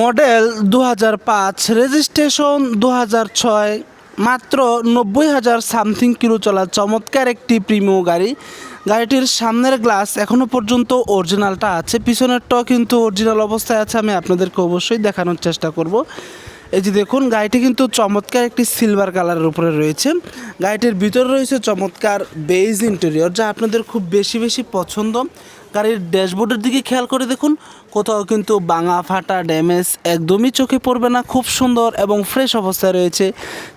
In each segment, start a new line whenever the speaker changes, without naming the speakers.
Model 2005, registration 2006, মাত্র 90,000 something kilo চলা চমৎকার একটি প্রিমিও গাড়ি। গাড়িটির সামনের গ্লাস এখনও পর্যন্ত অরিজিনালটা আছে, পিছনেরটাও কিন্তু অরিজিনাল অবস্থায় আছে। আমি আপনাদেরকে অবশ্যই দেখানোর চেষ্টা করব। এই যে দেখুন, গাড়িটি কিন্তু চমৎকার একটি সিলভার কালারের উপরে রয়েছে। গাড়িটির ভিতরে রয়েছে চমৎকার বেজ ইন্টেরিয়র, যা আপনাদের খুব বেশি পছন্দ। গাড়ির ড্যাশবোর্ডের দিকে খেয়াল করে দেখুন, কোথাও কিন্তু ভাঙা ফাটা ড্যামেজ একদমই চোখে পড়বে না, খুব সুন্দর এবং ফ্রেশ অবস্থায় রয়েছে।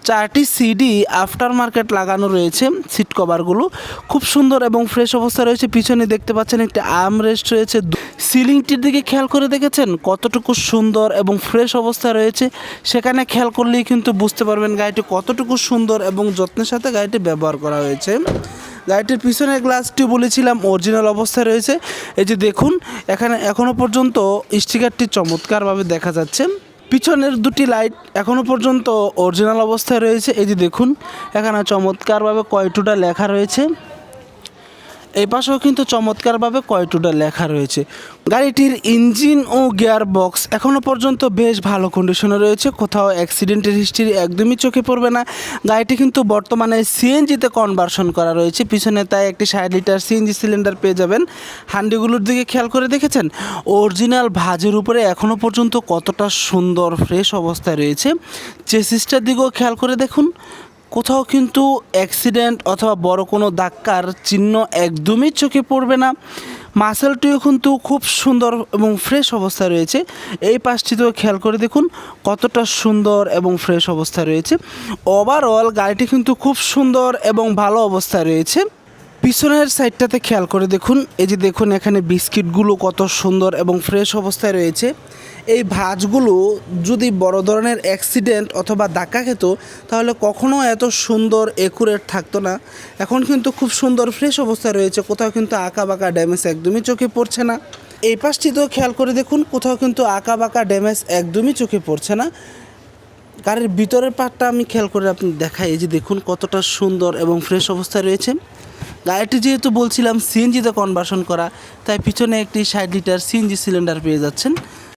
4টি সিডি আফটার মার্কেট লাগানো রয়েছে, সিট কভারগুলো খুব সুন্দর এবং ফ্রেশ অবস্থায় রয়েছে। পিছনে দেখতে পাচ্ছেন একটি আর্ম রেস্ট রয়েছে। সিলিংটির দিকে খেয়াল করে দেখেছেন কতটুকু সুন্দর এবং ফ্রেশ অবস্থায় রয়েছে, সেখানে খেয়াল করলেই কিন্তু বুঝতে পারবেন গাড়িটি কতটুকু সুন্দর এবং যত্নের সাথে গাড়িটি ব্যবহার করা হয়েছে। গাড়িটির পিছনের গ্লাসটি বলেছিলাম অরিজিনাল অবস্থায় রয়েছে। এই যে দেখুন, এখানে এখনও পর্যন্ত স্টিকারটি চমৎকারভাবে দেখা যাচ্ছে। পিছনের দুটি লাইট এখনও পর্যন্ত অরিজিনাল অবস্থায় রয়েছে। এই যে দেখুন, এখানে চমৎকারভাবে কয়টুটা লেখা রয়েছে। এই পাশেও কিন্তু চমৎকারভাবে কয়টুটা লেখা রয়েছে। গাড়িটির ইঞ্জিন ও গিয়ার বক্স এখনও পর্যন্ত বেশ ভালো কন্ডিশনে রয়েছে, কোথাও অ্যাক্সিডেন্টের হিস্ট্রি একদমই চোখে পড়বে না। গাড়িটি কিন্তু বর্তমানে সিএনজিতে কনভার্সন করা রয়েছে, পিছনে তাই একটি 60 লিটার সিএনজি সিলিন্ডার পেয়ে যাবেন। হান্ডিগুলোর দিকে খেয়াল করে দেখেছেন অরিজিনাল ভাজের উপরে এখনও পর্যন্ত কতটা সুন্দর ফ্রেশ অবস্থায় রয়েছে। চেসিসটার দিকেও খেয়াল করে দেখুন, কোথাও কিন্তু অ্যাক্সিডেন্ট অথবা বড় কোনো ধাক্কার চিহ্ন একদমই চোখে পড়বে না। মাসেলটিও কিন্তু খুব সুন্দর এবং ফ্রেশ অবস্থায় রয়েছে। এই পাশটিতেও খেয়াল করে দেখুন কতটা সুন্দর এবং ফ্রেশ অবস্থায় রয়েছে। ওভারঅল গাড়িটি কিন্তু খুব সুন্দর এবং ভালো অবস্থায় রয়েছে। পিছনের সাইডটাতে খেয়াল করে দেখুন, এই যে দেখুন এখানে বিস্কিটগুলো কত সুন্দর এবং ফ্রেশ অবস্থায় রয়েছে। এই ভাঁজগুলো যদি বড় ধরনের অ্যাক্সিডেন্ট অথবা ধাক্কা খেত তাহলে কখনো এত সুন্দর একুরেট থাকতো না। এখন কিন্তু খুব সুন্দর ফ্রেশ অবস্থায় রয়েছে, কোথাও কিন্তু আঁকা বাঁকা ড্যামেজ একদমই চোখে পড়ছে না। এই পাশটিতেও খেয়াল করে দেখুন, কোথাও কিন্তু আঁকা বাঁকা ড্যামেজ একদমই চোখে পড়ছে না। গাড়ির ভিতরের পার্টটা আমি খেয়াল করে আপনি দেখাই, এই যে দেখুন কতটা সুন্দর এবং ফ্রেশ অবস্থায় রয়েছে। গাড়িটি যেহেতু বলছিলাম সিএনজিতে কনভার্সন করা, তাই পিছনে একটি 60 লিটার সিএনজি সিলিন্ডার পেয়ে যাচ্ছেন।